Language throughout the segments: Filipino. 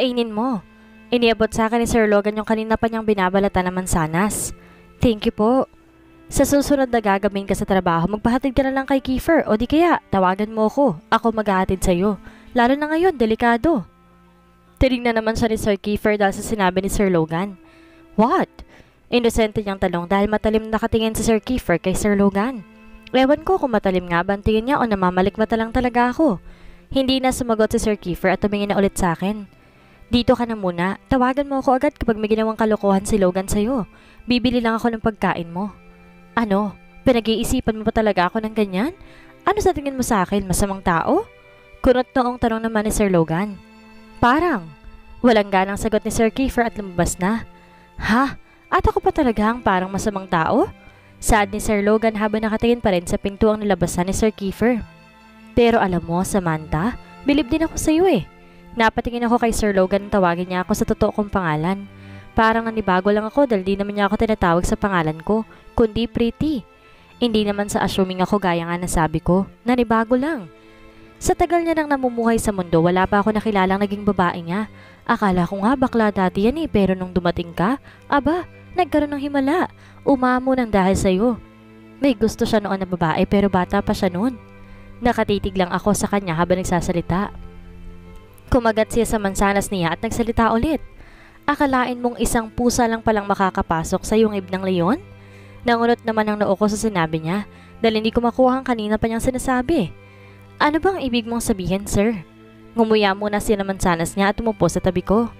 Kainin mo. Iniabot sa akin ni Sir Logan yung kanina pa niyang binabalatan ng mansanas. Thank you po. Sa susunod na gagawin ka sa trabaho, magpahatid ka na lang kay Kiefer o di kaya tawagan mo ako. Ako maghahatid sa'yo. Lalo na ngayon, delikado. Tinignan naman siya ni Sir Kiefer dahil sa sinabi ni Sir Logan. What? Inosente niyang tanong dahil matalim nakatingin si Sir Kiefer kay Sir Logan. Ewan ko kung matalim nga ba ang tingin niya o namamalikmata lang talaga ako. Hindi na sumagot si Sir Kiefer at tumingin na ulit sa akin. Dito ka na muna. Tawagan mo ako agad kapag may ginawang kalokohan si Logan sa'yo. Bibili lang ako ng pagkain mo. Ano? Pinag-iisipan mo pa talaga ako ng ganyan? Ano sa tingin mo sa akin? Masamang tao? Kunot noong tanong naman ni Sir Logan. Parang. Walang ganang sagot ni Sir Kiefer at lumabas na. Ha? At ako pa talaga ang parang masamang tao? Saad ni Sir Logan habang nakatingin pa rin sa pintuang nilabasan ni Sir Kiefer. Pero alam mo, Samantha, bilib din ako sa iyo eh. Napatingin ako kay Sir Logan at tawagin niya ako sa totoo kong pangalan. Parang nanibago lang ako dahil di naman niya ako tinatawag sa pangalan ko, kundi Pretty. Hindi naman sa assuming ako gaya nga nasabi ko, nanibago lang. Sa tagal niya nang namumuhay sa mundo, wala pa ako nakilalang naging babae niya. Akala ko nga bakla dati yan eh, pero nung dumating ka, aba, nagkaroon ng himala. Umamo ng dahil sa'yo. May gusto siya noon na babae pero bata pa siya noon. Nakatitig lang ako sa kanya habang nagsasalita. Kumagat siya sa mansanas niya at nagsalita ulit. Akalain mong isang pusa lang palang makakapasok sa yungib ng leon? Nangunot naman ang noo ko sa sinabi niya dahil hindi ko makuha ang kanina pa niyang sinasabi. Ano bang ibig mong sabihin, sir? Ngumuya muna siya ng mansanas niya at umupo sa tabi ko.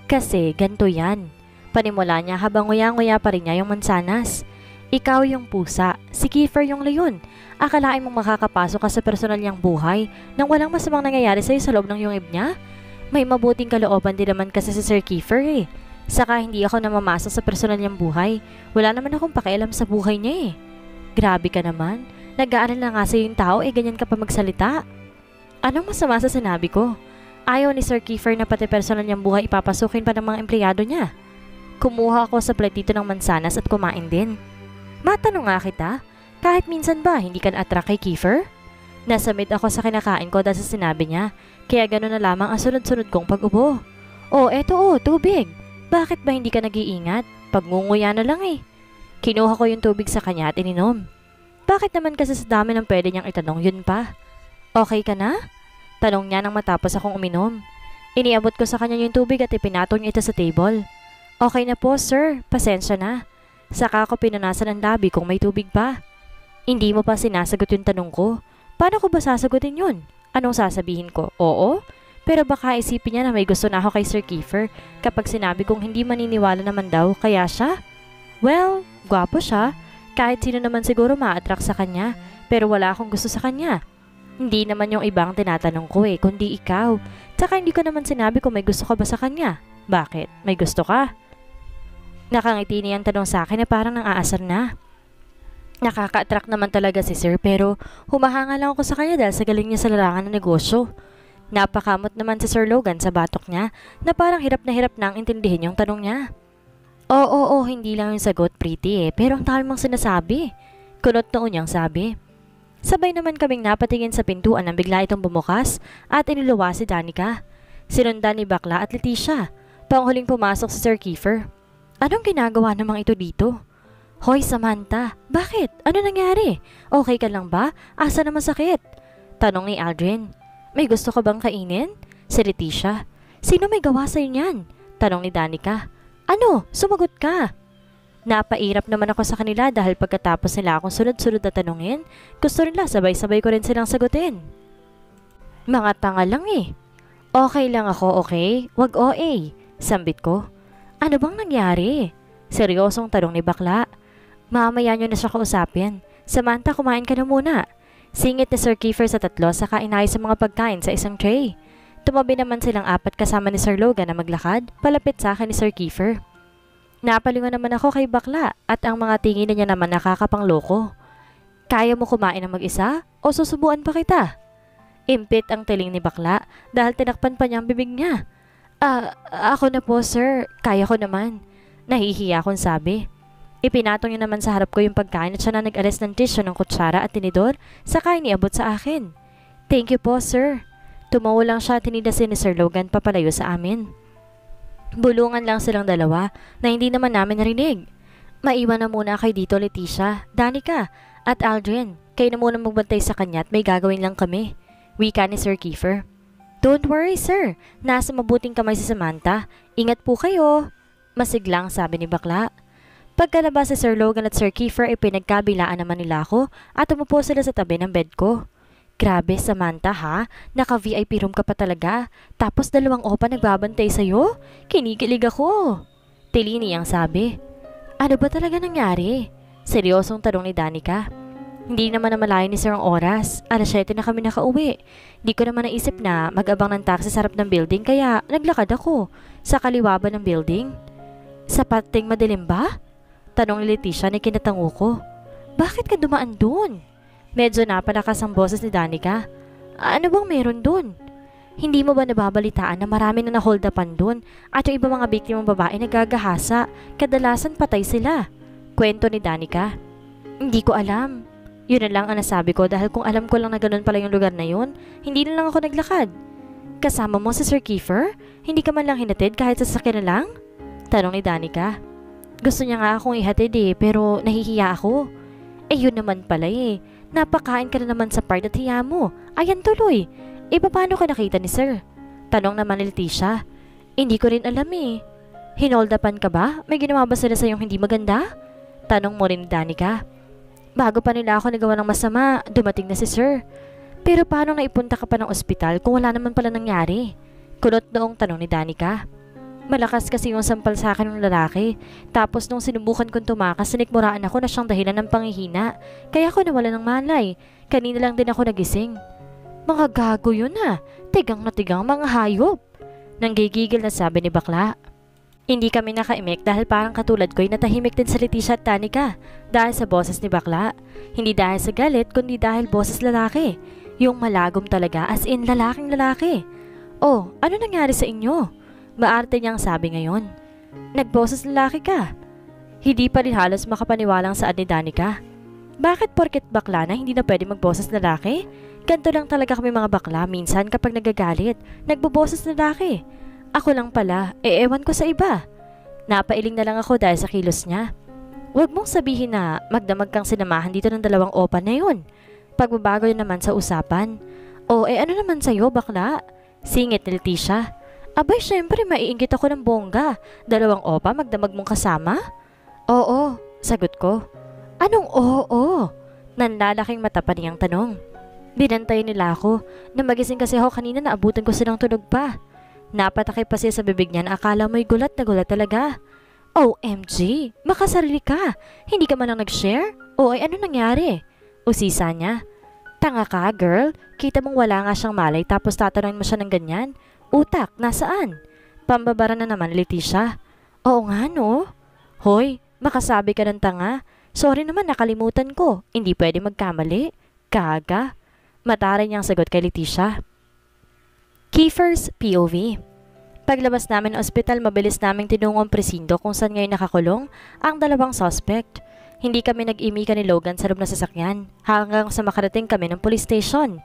Kasi ganito yan. Panimula niya habang nguya-nguya pa rin niya yung mansanas. Ikaw yung pusa, si Kiefer yung leon. Akalain mong makakapasok ka sa personal niyang buhay nang walang masamang nangyayari sa'yo sa loob ng yungib niya? May mabuting kalooban din naman kasi si Sir Kiefer eh. Saka hindi ako namamasok sa personal niyang buhay. Wala naman akong pakialam sa buhay niya eh. Grabe ka naman. Nag-aaral na nga sa'yo yung tao eh ganyan ka pa magsalita. Anong masama sa sinabi ko? Ayaw ni Sir Kiefer na pati personal niyang buhay ipapasukin pa ng mga empleyado niya. Kumuha ako sa platito ng mansanas at kumain din. Matanong nga kita, kahit minsan ba hindi ka na-attract kay Kiefer? Nasamid ako sa kinakain ko dahil sa sinabi niya, kaya gano'n na lamang ang sunod-sunod kong pag-ubo. Eto tubig. Bakit ba hindi ka nag-iingat? Pagngunguya na lang eh. Kinuha ko yung tubig sa kanya at ininom. Bakit naman kasi sa dami ng pwede niyang itanong yun pa? Okay ka na? Tanong niya nang matapos akong uminom. Iniabot ko sa kanya yung tubig at ipinatong niya ito sa table. Okay na po sir, pasensya na. Saka ako pinunasan ng labi kung may tubig pa. Hindi mo pa sinasagot yung tanong ko. Paano ko ba sasagutin yun? Anong sasabihin ko? Oo? Pero baka isipin niya na may gusto na ako kay Sir Kiefer kapag sinabi kong hindi maniniwala naman daw kaya siya? Well, gwapo siya. Kahit sino naman siguro ma-attract sa kanya pero wala akong gusto sa kanya. Hindi naman yung ibang tinatanong ko eh, kundi ikaw. Tsaka hindi ko naman sinabi kung may gusto ka ba sa kanya. Bakit? May gusto ka? Nakangiti niya ang tanong sa akin na parang nang-aasar na. Nakaka-attract naman talaga si Sir pero humahanga lang ako sa kanya dahil sa galing niya sa larangan ng negosyo. Napakamot naman si Sir Logan sa batok niya na parang hirap na ang intindihin yung tanong niya. Oo, hindi lang yung sagot Pretty eh, pero ang dami mong sinasabi. Kunot noon niyang sabi. Sabay naman kaming napatingin sa pintuan nang bigla itong bumukas at iniluwa si Danica. Sinundan ni Bakla at Leticia. Panghuling pumasok si Sir Kiefer. Anong ginagawa namang ito dito? Hoy Samantha, bakit? Ano nangyari? Okay ka lang ba? Asa naman sakit? Tanong ni Aldrin. May gusto ka bang kainin? Si Leticia. Sino may gawa sa'yo niyan? Tanong ni Danica. Ano? Sumagot ka. Napairap naman ako sa kanila dahil pagkatapos nila akong sunod-sunod na tanungin, gusto nila sabay-sabay ko rin silang sagutin. Mga tanga lang eh. Okay lang ako, okay? Wag OA. Sambit ko. Ano bang nangyari? Seryosong tanong ni Bakla. Mamaya nyo na siya kausapin. Samantha, kumain ka na muna. Singit ni Sir Kiefer sa tatlo saka inayos sa mga pagkain sa isang tray. Tumabi naman silang apat kasama ni Sir Logan na maglakad, palapit sa akin ni Sir Kiefer. Napalingon naman ako kay Bakla at ang mga tingin na niya naman nakakapangloko. Kaya mo kumain ng mag-isa o susubuan pa kita? Impit ang tiling ni Bakla dahil tinakpan pa niya ang bibig niya. Ako na po sir, kaya ko naman. Nahihiya akong sabi. Ipinatong niya naman sa harap ko yung pagkain at siya na nag-alis ng tissue ng kutsara at tinidor saka iniabot sa akin. Thank you po sir. Tumawa lang siya at tinidasin ni Sir Logan papalayo sa amin. Bulungan lang silang dalawa na hindi naman namin narinig. Maiwan na muna kayo dito, Leticia, Danica, at Aldrin. Kayo na muna magbantay sa kanya at may gagawin lang kami. Wika ni Sir Kiefer. Don't worry, sir. Nasa mabuting kamay si Samantha. Ingat po kayo. Masiglang sabi ni Bakla. Pagkalabas si Sir Logan at Sir Kiefer ay pinagkabilaan naman nila ako at umupo sila sa tabi ng bed ko. Grabe, Samantha ha? Naka-VIP room ka pa talaga. Tapos 2 opa nagbabantay sa'yo? Kinikilig ako. Tilini ang sabi. Ano ba talaga nangyari? Seryosong tanong ni Danica. Hindi naman na malayo ni Sir ang oras. 7:00 na kami nakauwi. Di ko naman naisip na mag-abang ng taxi sa harap ng building kaya naglakad ako. Sa kaliwa ba ng building? Sa pating madilim ba? Tanong ni Leticia na kinatango ko. Bakit ka dumaan dun? Medyo napalakas ang boses ni Danica. Ano bang meron dun? Hindi mo ba nababalitaan na marami na na-hold upan dun at yung iba mga biktimang babae nagagahasa, kadalasan patay sila? Kwento ni Danica. Hindi ko alam. Yun na lang ang nasabi ko dahil kung alam ko lang na ganun pala yung lugar na yun, hindi na lang ako naglakad. Kasama mo si Sir Kiefer? Hindi ka man lang hinatid kahit sasakyan na lang? Tanong ni Danica. Gusto niya nga akong ihatid pero nahihiya ako. Yun naman pala Napakain ka na naman sa part at hiya mo. Ayan tuloy. Paano ka nakita ni Sir? Tanong naman ni Leticia. Hindi ko rin alam Hinoldapan ka ba? May ginawa ba sila sa'yong hindi maganda? Tanong mo rin ni Danica. Bago pa nila ako nagawa ng masama, dumating na si Sir. Pero paano naipunta ka pa ng ospital kung wala naman pala nangyari? Kulot noong tanong ni Danica. Malakas kasi yung sampal sa akin ng lalaki. Tapos nung sinubukan kong tumakas, sinikmuraan ako na siyang dahilan ng panghihina. Kaya ako nawala ng malay. Kanina lang din ako nagising. Mga gago yun Tigang na tigang mga hayop. Nanggigigil na sabi ni Bakla. Hindi kami nakaimik dahil parang katulad ko ay natahimik din sa Leticia at Danica. Dahil sa boses ni Bakla. Hindi dahil sa galit kundi dahil boses lalaki. Yung malagom talaga as in lalaking lalaki. Oh, ano nangyari sa inyo? Maarte niyang sabi ngayon. Nagboses lalaki ka. Hindi pa rin halos makapaniwalang saad ni Danica. Bakit porket bakla na hindi na pwede magboses lalaki? Ganto lang talaga kami mga bakla minsan kapag nagagalit. Nagboboses lalaki. Ako lang pala, ewan ko sa iba. Napailing na lang ako dahil sa kilos niya. Huwag mong sabihin na magdamag kang sinamahan dito ng 2 opa na yun. Pagbabago yun naman sa usapan. Ano naman sa'yo bakla? Singit ni Leticia. Abay, syempre maiinggit ako ng bongga. 2 opa magdamag mong kasama? Oo, sagot ko. Anong oo? Nanlalaking mata pa niyang tanong. Binantay nila ako. Na magising kasi ako kanina na abutan ko silang tulog pa. Napatakay pa siya sa bibig niya na akala mo'y gulat na gulat talaga. OMG, makasarili ka. Hindi ka man lang nag-share? Ano nangyari? Usisa niya. Tanga ka, girl. Kita mong wala nga siyang malay tapos tatanungin mo siya ng ganyan. Utak, nasaan? Pambabara na naman, Leticia. Oo nga no? Hoy, makasabi ka ng tanga. Sorry naman, nakalimutan ko. Hindi pwede magkamali. Gaga. Mataray niyang sagot kay Leticia. Kiefer's POV. Paglabas namin ng ospital, mabilis naming tinungong presindo kung saan ngayon nakakulong ang 2 suspect. Hindi kami nag-imika ni Logan sa loob na sasakyan hanggang sa makarating kami ng police station.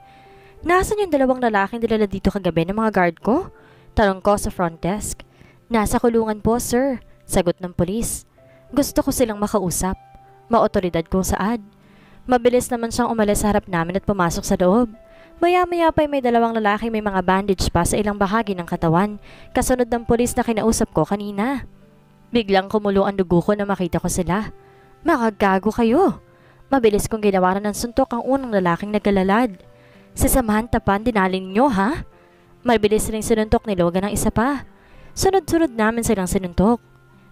Nasaan yung 2 lalaking dinala dito kagabi ng mga guard ko? Tanong ko sa front desk. Nasa kulungan po, sir. Sagot ng polis. Gusto ko silang makausap. Maotoridad kong saad. Mabilis naman siyang umalis sa harap namin at pumasok sa loob. Maya-maya pa may 2 lalaki may mga bandage pa sa ilang bahagi ng katawan. Kasunod ng polis na kinausap ko kanina. Biglang kumulo ang dugo ko na makita ko sila. Mga gago kayo. Mabilis kong ginawaran ng suntok ang unang lalaking nagkalalad. Si Samantha pa, dinalin nyo ha? Mabilis ring sinuntok ni Logan ang isa pa. Sunod-sunod namin silang sinuntok.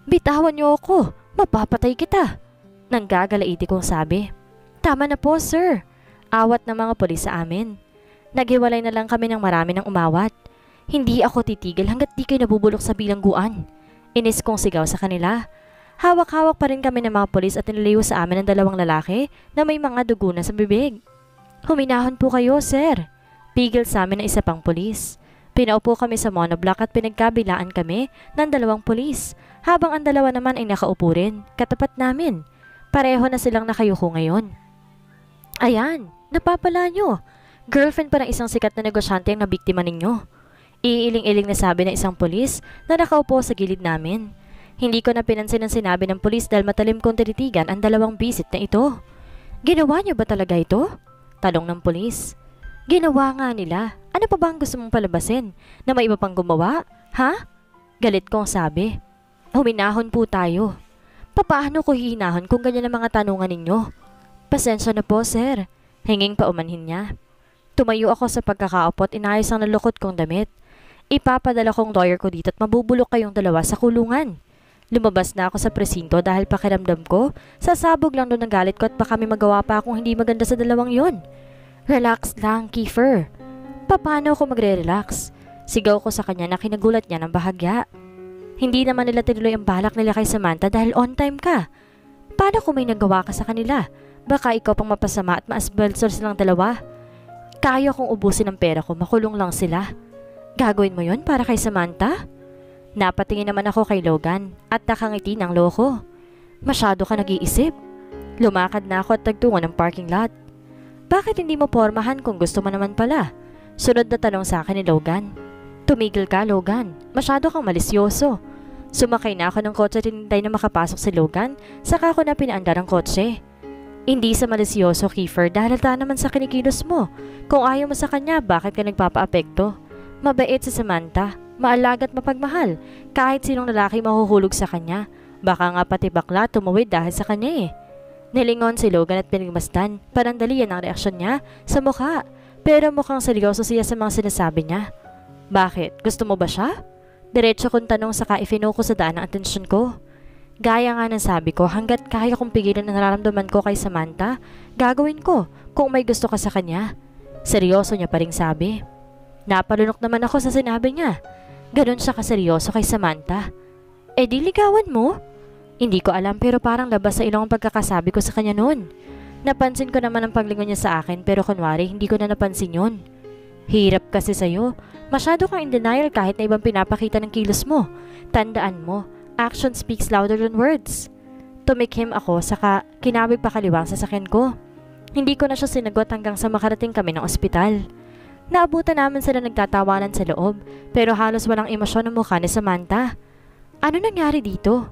Bitawan niyo ako, mapapatay kita. Nanggagalaiti kong sabi. Tama na po sir. Awat ng mga pulis sa amin. Naghiwalay na lang kami ng marami ng umawat. Hindi ako titigil hanggat di kayo nabubulok sa bilangguan. Inis kong sigaw sa kanila. Hawak-hawak pa rin kami ng mga pulis at niliyo sa amin ng 2 lalaki na may mga dugo na sa bibig. Huminahon po kayo, sir. Pigil sa amin ng isa pang pulis. Pinaupo kami sa monoblock at pinagkabilaan kami ng 2 pulis, habang ang 2 naman ay nakaupo rin, katapat namin. Pareho na silang nakayuko ngayon. Ayan, napapala nyo. Girlfriend pa ng isang sikat na negosyante ang nabiktima ninyo. Iiling-iling na sabi ng isang pulis na nakaupo sa gilid namin. Hindi ko na pinansin ang sinabi ng pulis dahil matalim kong tinitigan ang dalawang bisit na ito. Ginawa niyo ba talaga ito? Tanong ng pulis. Ginawa nga nila. Ano pa ba ang gusto mong palabasin? Na may iba pang gumawa? Ha? Galit kong sabi. Huminahon po tayo. Papaano ko hihinahon kung ganyan ang mga tanungan ninyo? Pasensya na po, sir. Hinging paumanhin niya. Tumayo ako sa pagkakaupo at inayos ang nalukot kong damit. Ipapadala kong lawyer ko dito at mabubulok kayong dalawa sa kulungan. Lumabas na ako sa presinto dahil pakiramdam ko, sasabog lang doon ng galit ko at baka may magawa pa akong hindi maganda sa dalawang yon. Relax lang, Kiefer. Paano ako magre-relax? Sigaw ko sa kanya na kinagulat niya ng bahagya. Hindi naman nila tinuloy ang balak nila kay Samantha dahil on time ka. Paano kung may nagawa ka sa kanila? Baka ikaw pang mapasama at maasbalsor silang dalawa. Kaya kong ubusin ang pera ko, makulong lang sila. Gagawin mo yon para kay Samantha? Napatingin naman ako kay Logan at nakangiti ng loko. Masyado ka nag-iisip. Lumakad na ako at tagtungo ng parking lot. Bakit hindi mo pormahan kung gusto mo naman pala? Sunod na tanong sa akin ni Logan. Tumigil ka, Logan. Masyado kang malisyoso. Sumakay na ako ng kotse at hinintay na makapasok si Logan, saka ako na pinaandar ang kotse. Hindi sa malisyoso, Kiefer, dahil halata naman sa kinikilos mo. Kung ayaw mo sa kanya, bakit ka nagpapaapekto? Mabait si Samantha. Maalaga at mapagmahal. Kahit sinong lalaki mahuhulog sa kanya. Baka nga pati bakla tumawid dahil sa kanya eh. Nilingon si Logan at pinagmasdan. Panandalian ang reaksyon niya sa mukha. Pero mukhang seryoso siya sa mga sinasabi niya. Bakit? Gusto mo ba siya? Diretso kong tanong saka ifinoko sa daan ang atensyon ko. Gaya nga ng sabi ko, hanggat kaya kong pigilan ang nararamdaman ko kay Samantha, gagawin ko kung may gusto ka sa kanya. Seryoso niya pa ring sabi. Napalunok naman ako sa sinabi niya. Ganon siya kaseryoso kay Samantha. Eh di ligawan mo? Hindi ko alam pero parang labas sa ilong ang pagkakasabi ko sa kanya noon. Napansin ko naman ang paglingon niya sa akin pero kunwari hindi ko na napansin yun. Hirap kasi sa'yo. Masyado kang in denial kahit na ibang pinapakita ng kilos mo. Tandaan mo, action speaks louder than words. Tumikhim ako saka kinabig pa kaliwang sa sakyan ko. Hindi ko na siya sinagot hanggang sa makarating kami ng ospital. Naabutan namin sila nagtatawanan sa loob pero halos walang emosyon ang mukha ni Samantha. Ano nangyari dito?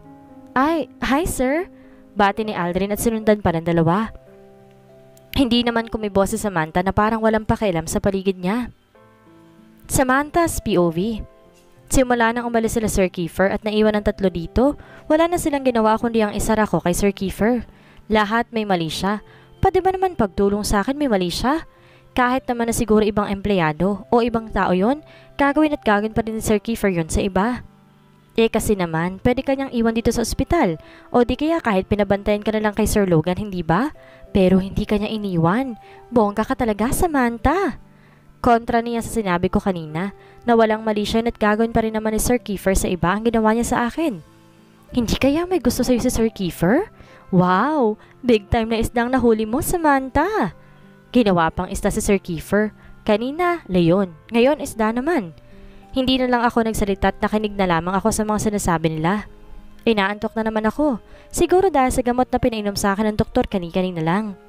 Ay, hi sir. Bati ni Aldrin at sinundan pa ng dalawa. Hindi naman kumibo si Samantha na parang walang pakialam sa paligid niya. Samantha's POV. Simula nang umalis sila Sir Kiefer at naiwan ang tatlo dito, wala na silang ginawa kundi ang isara ko kay Sir Kiefer. Lahat may mali siya. Pwede ba naman pagtulong sa akin may mali siya? Kahit naman na siguro ibang empleyado o ibang tao yon, gagawin at gagawin pa rin ni Sir Kiefer yon sa iba. Eh kasi naman, pwede kanyang iwan dito sa ospital o di kaya kahit pinabantayan ka na lang kay Sir Logan, hindi ba? Pero hindi kanya iniwan. Bongga ka talaga, Samantha. Kontra niya sa sinabi ko kanina na walang mali siya at gagawin pa rin naman ni Sir Kiefer sa iba ang ginawa niya sa akin. Hindi kaya may gusto sa'yo si Sir Kiefer? Wow! Big time na isdang nahuli mo, Samantha! Ginawa pang isda si Sir Kiefer. Kanina, leon. Ngayon, isda naman. Hindi na lang ako nagsalita at nakinig na lamang ako sa mga sinasabi nila. Inaantok na naman ako. Siguro dahil sa gamot na pinainom sa akin ng doktor kanina lang.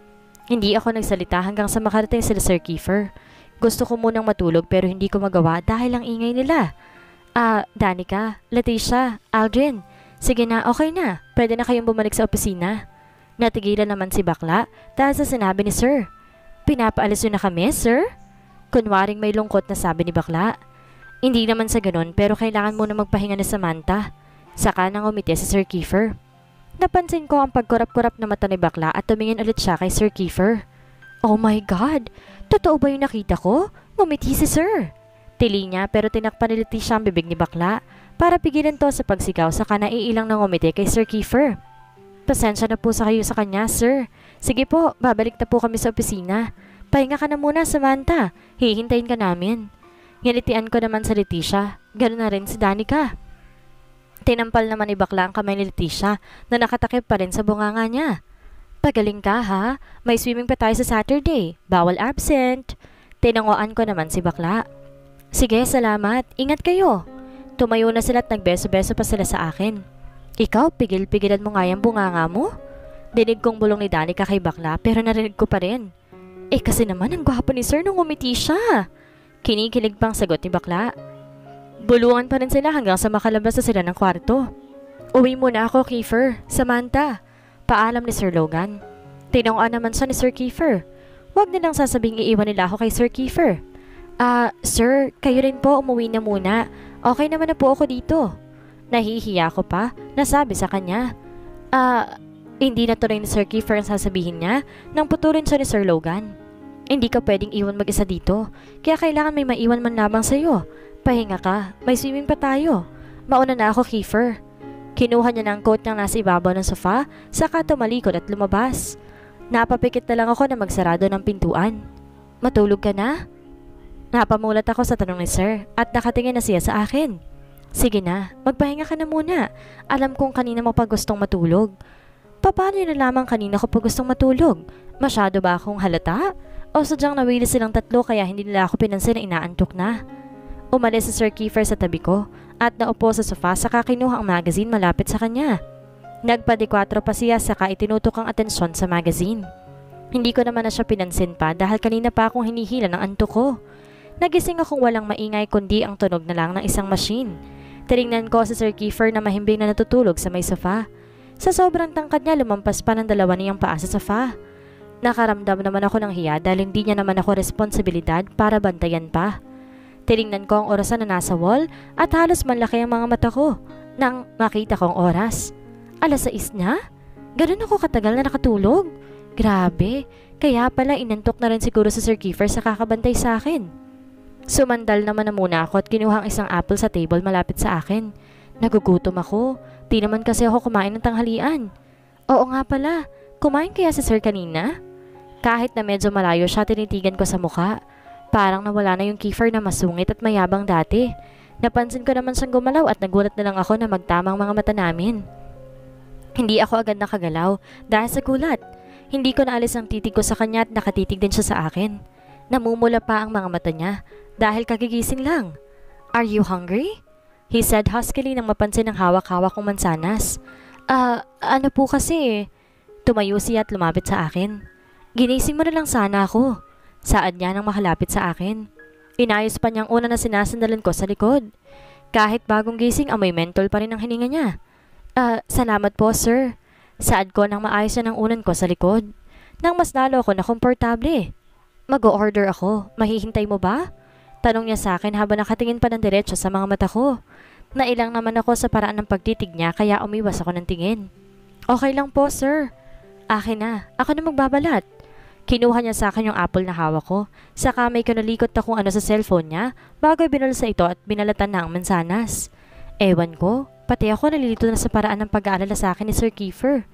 Hindi ako nagsalita hanggang sa makarating sila Sir Kiefer. Gusto ko munang matulog pero hindi ko magawa dahil ang ingay nila. Danica, Leticia, Aldrin. Sige na, okay na. Pwede na kayong bumalik sa opisina. Natigilan naman si bakla dahil sa sinabi ni Sir. Pinapaalis yun na kami, sir? Kunwaring may lungkot na sabi ni bakla. Hindi naman sa ganun pero kailangan muna magpahinga ni Samantha. Saka nang umiti si Sir Kiefer. Napansin ko ang pagkurap-kurap na mata ni bakla at tumingin ulit siya kay Sir Kiefer. Oh my God! Totoo ba yung nakita ko? Ngumiti si Sir. Tili niya pero tinakpan ni Leticia ang bibig ni bakla para pigilan to sa pagsigaw saka naiilang nang umiti kay Sir Kiefer. Pasensya na po sa kayo sa kanya, sir. Sige po, babalik na po kami sa opisina. Pahinga ka na muna, Samantha. Hihintayin ka namin. Nginitian ko naman sa Leticia. Ganoon na rin si Danica. Tinampal naman ni bakla ang kamay ni Leticia na nakatakip pa rin sa bunganga niya. Pagaling ka ha? May swimming pa tayo sa Saturday. Bawal absent. Tinangoan ko naman si bakla. Sige, salamat. Ingat kayo. Tumayo na sila at nagbeso-beso pa sila sa akin. Ikaw, pigil-pigilan mo nga yung bunganga mo? Dinig kong bulong ni Danica kay bakla pero narinig ko pa rin. Eh kasi naman ang gwapo ni sir nung umiti siya. Kinikilig pang sagot ni bakla. Buluan pa rin sila hanggang sa makalabas na sila ng kwarto. Uwi muna ako, Kiefer. Samantha. Paalam ni Sir Logan. Tinungan naman siya ni Sir Kiefer. Huwag nilang sasabing iiwan nila ako kay Sir Kiefer. Sir, kayo rin po umuwi na muna. Okay naman na po ako dito. Nahihiya ko pa, nasabi sa kanya. Hindi na tuloy ni Sir Kiefer ang sasabihin niya nang putulin siya ni Sir Logan. Hindi ka pwedeng iwan mag-isa dito, kaya kailangan may maiwan man lamang sa'yo. Pahinga ka, may swimming pa tayo. Mauna na ako, Kiefer. Kinuha niya ng coat niyang nasa ibabaw ng sofa, saka tumalikod at lumabas. Napapikit na lang ako na magsarado ng pintuan. Matulog ka na? Napamulat ako sa tanong ni Sir at nakatingin na siya sa akin. Sige na, magpahinga ka na muna. Alam kong kanina mo pa gustong matulog. Paano na lamang kanina ko pa gustong matulog? Masyado ba akong halata? O sadyang nawili silang tatlo kaya hindi nila ako pinansin na inaantok na? Umalis si Sir Kiefer sa tabi ko at naupo sa sofa saka kinuha ang magazine malapit sa kanya. Nagpa-4 pa siya saka itinutok ang atensyon sa magazine. Hindi ko naman na siya pinansin pa dahil kanina pa akong hinihila ng antok ko. Nagising akong walang maingay kundi ang tunog na lang ng isang machine. Tinignan ko si Sir Kiefer na mahimbing na natutulog sa may sofa. Sa sobrang tangkad niya lumampas pa ng 2 niyang paa sa sofa. Nakaramdam naman ako ng hiya dahil hindi niya naman ako responsibilidad para bantayan pa. Tinignan ko ang orasan na nasa wall at halos manlaki ang mga mata ko nang makita ko ang oras. 6:00 na? Ganun ako katagal na nakatulog? Grabe, kaya pala inantok na rin siguro si Sir Kiefer sa kakabantay sa akin. Sumandal naman na muna ako at kinuha ang isang apple sa table malapit sa akin. Nagugutom ako, di naman kasi ako kumain ng tanghalian. Oo nga pala, kumain kaya si Sir kanina? Kahit na medyo malayo siya tinitigan ko sa mukha. Parang nawala na yung Kiefer na masungit at mayabang dati. Napansin ko naman siyang gumalaw at nagulat na lang ako na magtamang mga mata namin. Hindi ako agad nakagalaw dahil sa gulat. Hindi ko naalis ang titig ko sa kanya at nakatitig din siya sa akin. Namumula pa ang mga mata niya dahil kagigising lang. Are you hungry? He said huskily nang mapansin ang hawak-hawak kong mansanas. Ano po kasi? Tumayo siya at lumapit sa akin. Ginising mo na lang sana ako. Saad niya nang makalapit sa akin. Inayos pa niyang una na sinasandalan ko sa likod. Kahit bagong gising, amoy mentol pa rin ang hininga niya. Salamat po, sir. Saad ko nang maayos na ng unan ko sa likod. Nang mas lalo ako na komportable. Mag-o-order ako. Mahihintay mo ba? Tanong niya sa akin habang nakatingin pa ng diretso sa mga mata ko. Nailang naman ako sa paraan ng pagtitig niya kaya umiwas ako ng tingin. Okay lang po, sir. Akin na. Ako na magbabalat. Kinuha niya sa akin yung apple na hawak ko. Saka may kanalikot na kung ano sa cellphone niya bago binulsa ito at binalatan na ang mansanas. Ewan ko, pati ako nalilito na sa paraan ng pag-aalala sa akin ni Sir Kiefer.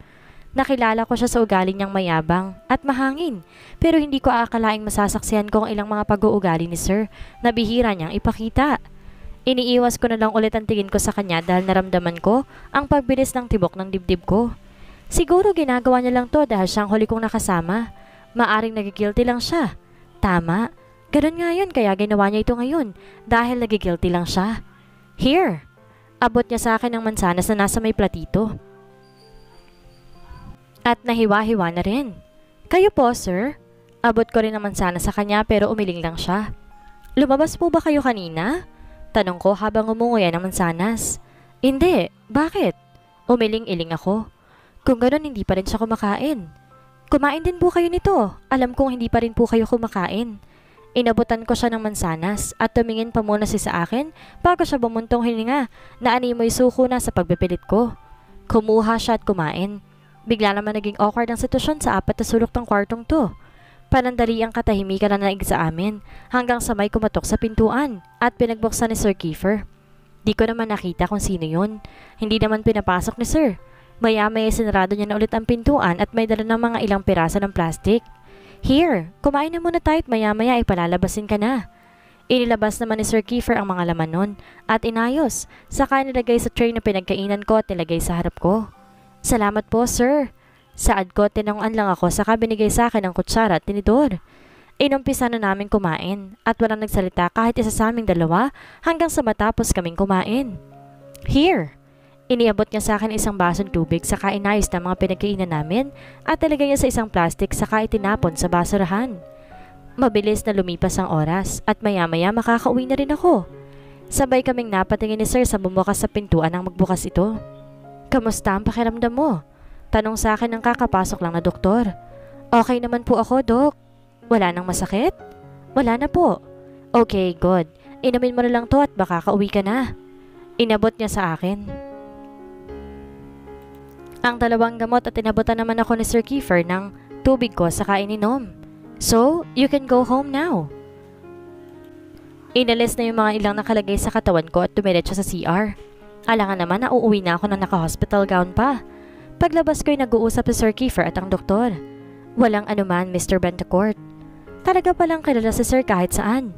Nakilala ko siya sa ugali niyang mayabang at mahangin, pero hindi ko aakalaing masasaksihan ko ang ilang mga pag-uugali ni Sir na bihira niyang ipakita. Iniiwas ko na lang ulit ang tingin ko sa kanya dahil naramdaman ko ang pagbilis ng tibok ng dibdib ko. Siguro ginagawa niya lang to dahil siyang huli kong nakasama. Maaring nagigilty lang siya. Tama, ganun nga yun kaya ginawa niya ito ngayon dahil nagigilty lang siya. Here! Abot niya sa akin ang mansanas na nasa may platito. At nahiwa-hiwa na rin. Kayo po, sir? Abot ko rin naman sana sa kanya pero umiling lang siya. Lumabas po ba kayo kanina? Tanong ko habang umunguya ng mansanas. Hindi, bakit? Umiling-iling ako. Kung gano'n hindi pa rin siya kumakain. Kumain din po kayo nito. Alam kong hindi pa rin po kayo kumakain. Inabutan ko siya ng mansanas at tumingin pa muna siya sa akin bago siya bumuntong hininga na animoy suko na sa pagpipilit ko. Kumuha siya at kumain. Bigla naman naging awkward ang sitwasyon sa 4 na sulok ng kwartong to. Panandali ang katahimikan na naig sa amin hanggang sa may kumatok sa pintuan at pinagbuksan ni Sir Kiefer. Di ko naman nakita kung sino yun. Hindi naman pinapasok ni Sir. Maya-maya sinarado niya na ulit ang pintuan at may dala ng mga ilang pirasa ng plastic. Here, kumain na muna tayo at maya-maya ay palalabasin ka na. Inilabas naman ni Sir Kiefer ang mga laman nun at inayos, saka nilagay sa tray na pinagkainan ko at nilagay sa harap ko. Salamat po, sir. Saad ko, tinanguan lang ako saka binigay sa akin ang kutsara at tinidor. Inumpisa na namin kumain at walang nagsalita kahit isa sa aming dalawa hanggang sa matapos kaming kumain. Here! Iniabot niya sa akin isang basong tubig saka inayos na mga pinagkainan namin at nilagay niya sa isang plastic saka itinapon sa basurahan. Mabilis na lumipas ang oras at maya-maya makakauwi na rin ako. Sabay kaming napatingin ni Sir sa bumukas sa pintuan nang magbukas ito. Kamusta ang pakiramdam mo? Tanong sa akin ng kakapasok lang na doktor. Okay naman po ako, Dok. Wala nang masakit? Wala na po. Okay, good. Inumin mo na lang to at baka kauwi ka na. Inabot niya sa akin ang 2 gamot at inabutan naman ako ni Sir Kiefer ng tubig ko saka ininom. So, you can go home now. Inalis na yung mga ilang nakalagay sa katawan ko at dumiretso sa CR. Alangan naman na uuwi na ako ng naka-hospital gown pa. Paglabas ko'y nag-uusap si Sir Kiefer at ang doktor. Walang anuman, Mr. Bentecourt. Talaga palang kilala si Sir kahit saan.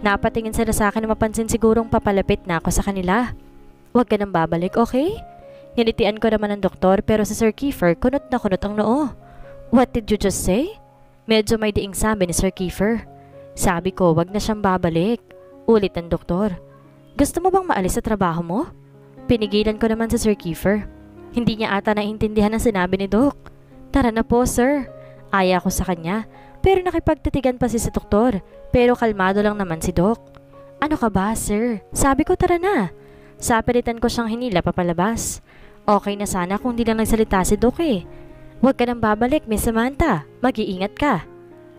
Napatingin sila sa akin na mapansin sigurong papalapit na ako sa kanila. Huwag ka nang babalik, okay? Nilitian ko naman ng doktor pero si Sir Kiefer kunot na kunot ang noo. What did you just say? Medyo may diing sabi ni Sir Kiefer. Sabi ko wag na siyang babalik. Ulit ng doktor. Gusto mo bang maalis sa trabaho mo? Pinigilan ko naman si Sir Kiefer. Hindi niya ata naintindihan ang sinabi ni Doc. Tara na po sir. Aya ko sa kanya pero nakipagtitigan pa si doktor. Pero kalmado lang naman si Doc. Ano ka ba sir? Sabi ko tara na. Sapilitan ko siyang hinila papalabas. Okay na sana kung di lang nagsalita si Doc eh. Huwag ka nang babalik, Miss Samantha. Mag-iingat ka.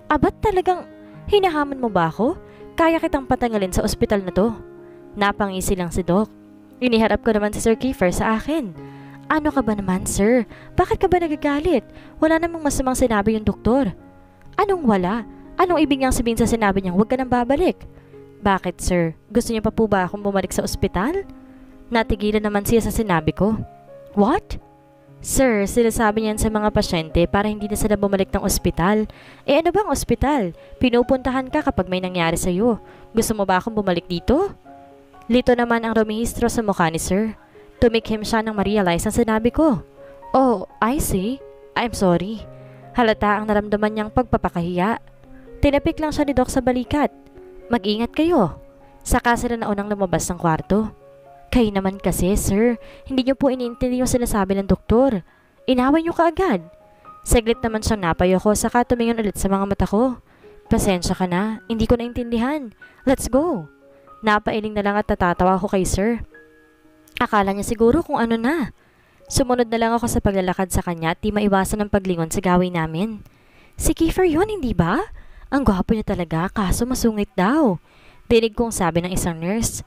Abat talagang hinahamon mo ba ako? Kaya kitang patangalin sa ospital na to. Napangisi lang si Doc. Iniharap ko naman si Sir Kiefer sa akin. Ano ka ba naman, sir? Bakit ka ba nagagalit? Wala namang masamang sinabi yung doktor. Anong wala? Anong ibig niyang sabihin sa sinabi niyang huwag ka nang babalik? Bakit, sir? Gusto niyo pa po ba akong bumalik sa ospital? Natigilan naman siya sa sinabi ko. What? Sir, sinasabi niyan sa mga pasyente para hindi na sila bumalik ng ospital. Eh ano bang ospital? Pinupuntahan ka kapag may nangyari sa'yo. Gusto mo ba akong bumalik dito? Lito naman ang rumihistro sa mukha ni sir. Tumikhim siya nang ma-realize ang sinabi ko. Oh, I see. I'm sorry. Halata ang naramdaman niyang pagpapakahiya. Tinapik lang siya ni Doc sa balikat. Mag-ingat kayo. Saka sila na unang lumabas ng kwarto. Kayo naman kasi, sir. Hindi niyo po iniintindi yung sinasabi ng doktor. Inaway niyo kaagad. Saglit naman siyang napayo ko saka tumingin ulit sa mga mata ko. Pasensya ka na. Hindi ko naintindihan. Let's go. Napailing na lang at natatawa ko kay sir. Akala niya siguro kung ano na. Sumunod na lang ako sa paglalakad sa kanya at di maiwasan ang paglingon sa gawin namin. Si Kiefer yun, hindi ba? Ang gwapo niya talaga kaso masungit daw. Dinig kong sabi ng isang nurse.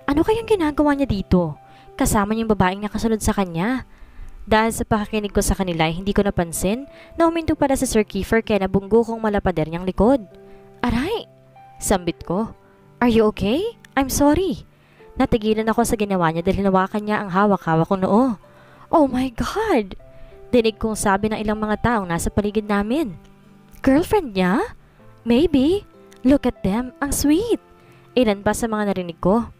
Ano kayang ginagawa niya dito? Kasama niya yung babaeng nakasunod sa kanya. Dahil sa pakikinig ko sa kanila, hindi ko napansin na huminto para sa Sir Kiefer kaya nabunggo kong malapader niyang likod. Aray! Sambit ko. Are you okay? I'm sorry. Natigilan ako sa ginawa niya dahil hinawakan niya ang hawak-hawak kong noo. Oh my God! Dinig kong sabi ng ilang mga taong nasa paligid namin. Girlfriend niya? Maybe. Look at them. Ang sweet. Ilan pa sa mga narinig ko.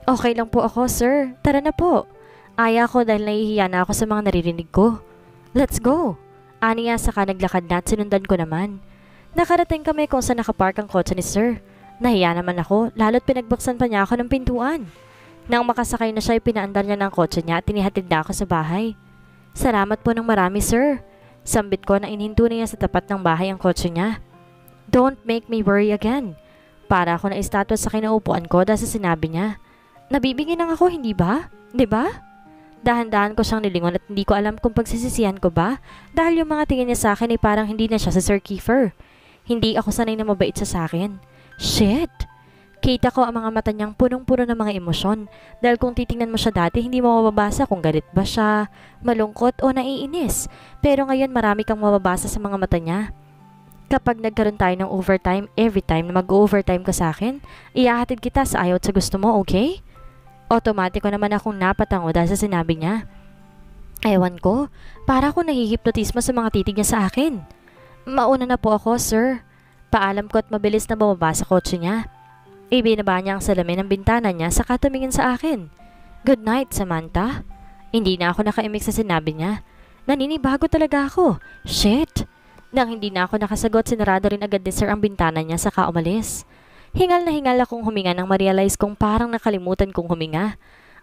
Okay lang po ako, sir. Tara na po. Aya ko dahil nahihiya na ako sa mga naririnig ko. Let's go. Aniya saka naglakad na at sinundan ko naman. Nakarating kami kung saan nakapark ang kotse ni sir. Nahiya naman ako, lalo't pinagbuksan pa niya ako ng pintuan. Nang makasakay na siya, pinaandar niya ng kotse niya at tinihatid na ako sa bahay. Salamat po ng marami, sir. Sambit ko na inhinto niya sa tapat ng bahay ang kotse niya. Don't make me worry again. Para ako na estatwa sa kinaupuan ko dahil sa sinabi niya. Nabibingin lang ako, hindi ba? Diba? Dahan-dahan ko siyang nilingon at hindi ko alam kung pagsisisihan ko ba dahil yung mga tingin niya sa akin ay parang hindi na siya sa Sir Kiefer. Hindi ako sanay na mabait sa akin. Shit! Kita ko ang mga mata niyang punong-puno ng mga emosyon dahil kung titingnan mo siya dati hindi mo mababasa kung galit ba siya, malungkot o naiinis. Pero ngayon marami kang mababasa sa mga mata niya. Kapag nagkaroon tayo ng overtime, every time na mag-overtime ka sa akin, ihahatid kita sa ayaw at sa gusto mo, okay? Automatiko naman akong napatango dahil sa sinabi niya. Ewan ko, para akong nahihipnotismo sa mga titig niya sa akin. Mauna na po ako, sir. Paalam ko at mabilis na bumaba sa kotse niya. Ibinaba niya ang salamin ng bintana niya saka tumingin sa akin. Good night, Samantha. Hindi na ako nakaimik sa sinabi niya. Naninibago talaga ako. Shit! Nang hindi na ako nakasagot, sinarado rin agad ni sir ang bintana niya saka umalis. Hingal na hingal akong huminga nang ma-realize kong parang nakalimutan kong huminga.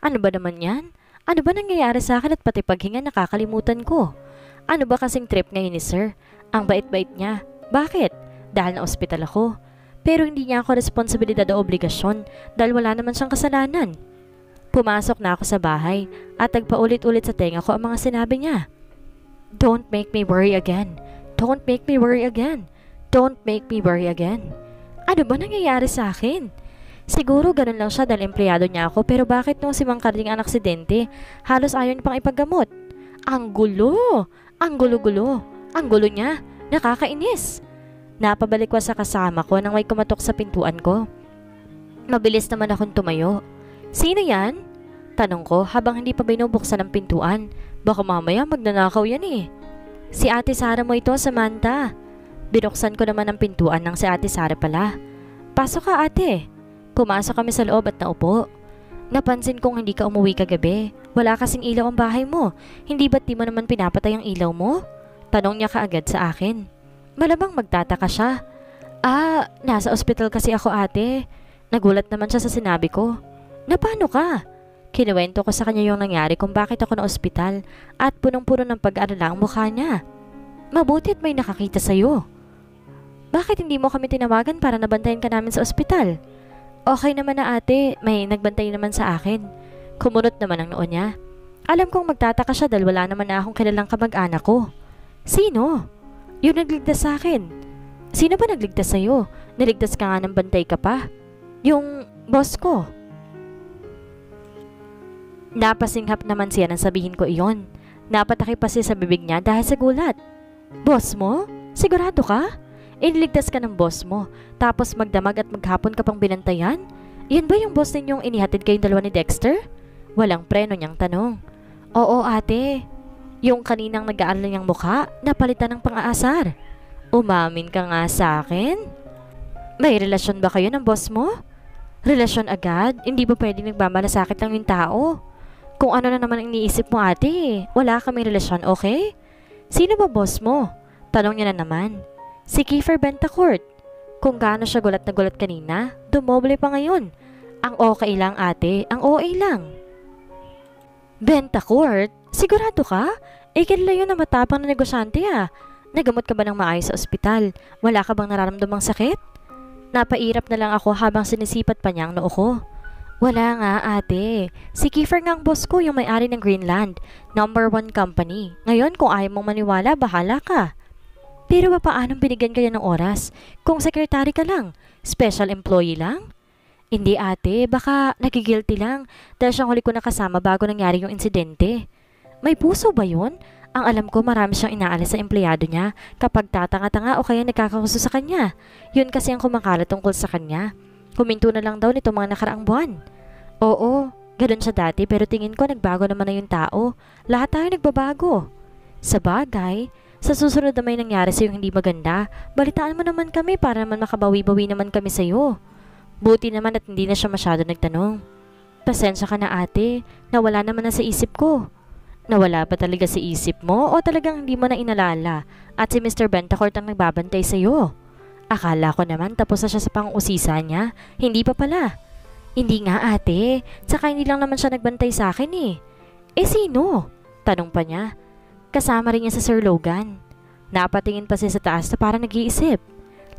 Ano ba naman yan? Ano ba nangyayari sa akin at pati paghinga nakakalimutan ko? Ano ba kasing trip ngayon ni sir? Ang bait-bait niya. Bakit? Dahil na ospital ako. Pero hindi niya ako responsibilidad o obligasyon dahil wala naman siyang kasalanan. Pumasok na ako sa bahay at nagpaulit-ulit sa tenga ko ang mga sinabi niya. Don't make me worry again. Don't make me worry again. Don't make me worry again. Ano ba nangyayari sa akin? Siguro ganun lang siya dahil empleyado niya ako, pero bakit nung si Mang Karding ang aksidente, halos ayaw niya pang ipaggamot? Ang gulo! Ang gulo-gulo! Ang gulo niya! Nakakainis! Napabalik ko sa kasama ko nang may kumatok sa pintuan ko. Mabilis naman akong tumayo. Sino yan? Tanong ko habang hindi pa binubuksan ang pintuan. Baka mamaya magnanakaw yan eh. Si Ate Sara mo ito, Samantha. Binuksan ko naman ang pintuan ng si Ate Sara pala. Pasok ka, ate. Pumasok kami sa loob at naupo. Napansin kong hindi ka umuwi kagabi. Wala kasing ilaw ang bahay mo. Hindi ba't di mo naman pinapatay ang ilaw mo? Tanong niya kaagad sa akin. Malamang magtataka siya. Nasa ospital kasi ako, ate. Nagulat naman siya sa sinabi ko. Na paano ka? Kinuwento ko sa kanya yung nangyari kung bakit ako na ospital at punong-puno ng pag-alala ang mukha niya. Mabuti at may nakakita sa'yo. Bakit hindi mo kami tinawagan para nabantayan ka namin sa ospital? Okay naman na, ate, may nagbantay naman sa akin. Kumunot naman ang noo niya. Alam kong magtataka siya dahil wala naman na akong kilalang kamag-anak ko. Sino? Yung nagligtas sa akin. Sino ba nagligtas sa'yo? Niligtas ka nga ng bantay ka pa. Yung boss ko. Napasinghap naman siya nang sabihin ko iyon. Napataki pa siya sa bibig niya dahil sa gulat. Boss mo? Sigurado ka? Iniligtas ka ng boss mo, tapos magdamag at maghapon ka pang binantayan? Yan ba yung boss ninyong inihatid kayong dalawa ni Dexter? Walang preno niyang tanong. Oo, ate. Yung kaninang nag-aalala niyang mukha, napalitan ng pang-aasar. Umamin ka nga sa akin? May relasyon ba kayo ng boss mo? Relasyon agad? Hindi ba pwedeng nagmamalasakit lang yung tao? Kung ano na naman ang iniisip mo, ate, wala kaming relasyon, okay? Sino ba boss mo? Tanong niya na naman. Si Kiefer Bentacourt. Kung gaano siya gulat na gulat kanina, dumoble pa ngayon. Ang okay lang, ate, ang OA lang. Bentacourt? Sigurado ka? Kilala yun na matapang na negosyante ah. Nagamot ka ba ng maayos sa ospital? Wala ka bang nararamdamang sakit? Napairap na lang ako habang sinisipat pa niya ang noo ko. Wala nga, ate. Si Kiefer nga ang boss ko, yung may-ari ng Greenland. Number 1 company. Ngayon, kung ayaw mong maniwala, bahala ka. Pero paano binigyan kaya ng oras? Kung secretary ka lang? Special employee lang? Hindi, ate. Baka nagigilty lang dahil siyang huli ko nakasama bago nangyari yung insidente. May puso ba yun? Ang alam ko marami siyang inaalis sa empleyado niya kapag tatanga-tanga o kaya nagkakagusto sa kanya. Yun kasi ang kumakalat tungkol sa kanya. Huminto na lang daw nito mga nakaraang buwan. Oo, ganun siya dati pero tingin ko nagbago naman na yung tao. Lahat tayo nagbabago. Sa bagay, sa susunod na may nangyari sa'yo hindi maganda, balitaan mo naman kami para naman makabawi-bawi naman kami sa'yo. Buti naman at hindi na siya masyado nagtanong. Pasensya ka na, ate, nawala naman na sa isip ko. Nawala ba talaga sa isip mo o talagang hindi mo na inalala at si Mr. Bentacourt ang nagbabantay sa'yo? Akala ko naman tapos na siya sa pang-usisa niya. Hindi pa pala. Hindi nga, ate. Tsaka hindi lang naman siya nagbantay sa akin eh. Sino? Tanong pa niya. Kasama rin niya sa Sir Logan. Napatingin pa siya sa taas na parang nag-iisip.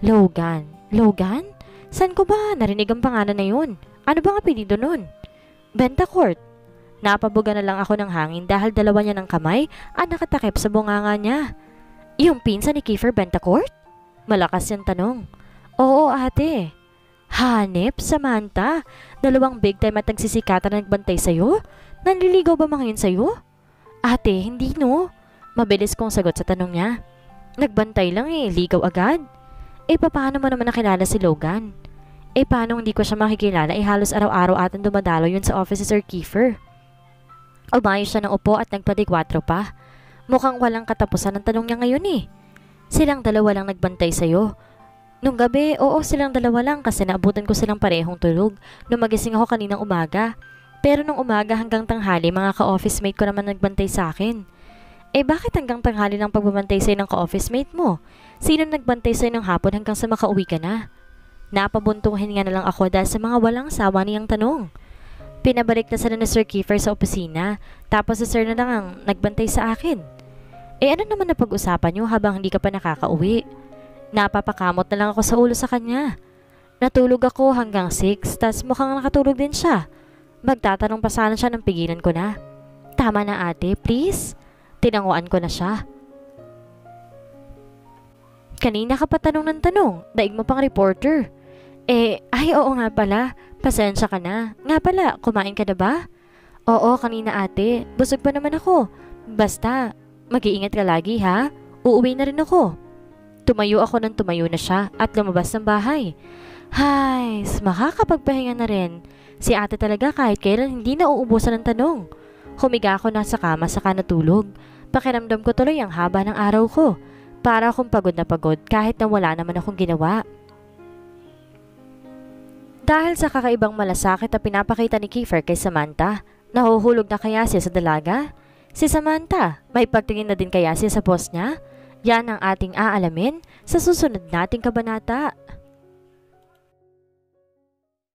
Logan? Logan? Saan ko ba narinig ang pangalan na yun? Ano bang apelido nun? Bentacourt. Napabuga na lang ako ng hangin dahil dalawa niya ng kamay at nakatakip sa bunganga niya. Yung pinsan ni Kiefer Bentacourt? Malakas yung tanong. Oo, ate. Hanep, Samantha? Dalawang big time at nagsisikatan na nagbantay sa'yo? Nanliligaw ba mga yun sa'yo? Ate, hindi no. Mabilis kong sagot sa tanong niya. Nagbantay lang ligaw agad. Paano mo naman nakilala si Logan? Paano hindi ko siya makikilala halos araw-araw atang dumadalo yun sa office si Sir Kiefer. Umayos siya ng upo at nagpadigwatro pa. Mukhang walang katapusan ang tanong niya ngayon Silang dalawa lang nagbantay sa'yo. Nung gabi, oo silang dalawa lang kasi naabutan ko silang parehong tulog nung magising ako kaninang umaga. Pero nung umaga hanggang tanghali, mga ka-office mate ko naman nagbantay sa akin. Bakit hanggang tanghali lang pagbabantay sa'yo ng ka-office mate mo? Sino nagbantay sa'yo ng hapon hanggang sa makauwi ka na? Napabuntong hininga na lang ako dahil sa mga walang sawa niyang tanong. Pinabalik na sila ni Sir Kiefer sa opisina, tapos si Sir na lang ang nagbantay sa akin. Ano naman na pag-usapan niyo habang hindi ka pa nakakauwi? Napapakamot na lang ako sa ulo sa kanya. Natulog ako hanggang 6, tas mukhang nakatulog din siya. Magtatanong pa sana siya nang pigilan ko na. Tama na ate, please. Tinanguan ko na siya. Kanina ka pa tanong ng tanong, daig mo pang reporter. Oo nga pala, pasensya ka na. Nga pala, kumain ka na ba? Oo, kanina ate, busog pa naman ako. Basta, mag-iingat ka lagi ha. Uuwi na rin ako. Tumayo ako nang tumayo na siya at lumabas ng bahay. Hay, makakapagpahinga na rin. Si ate talaga kahit kailan hindi na uubusan ng tanong. Humiga ako na sa kama saka natulog. Pakiramdam ko tuloy ang haba ng araw ko. Para akong pagod na pagod kahit na wala naman akong ginawa. Dahil sa kakaibang malasakit na pinapakita ni Kiefer kay Samantha, nahuhulog na kaya siya sa dalaga? Si Samantha, may pagtingin na din kaya siya sa boss niya? Yan ang ating aalamin sa susunod nating kabanata.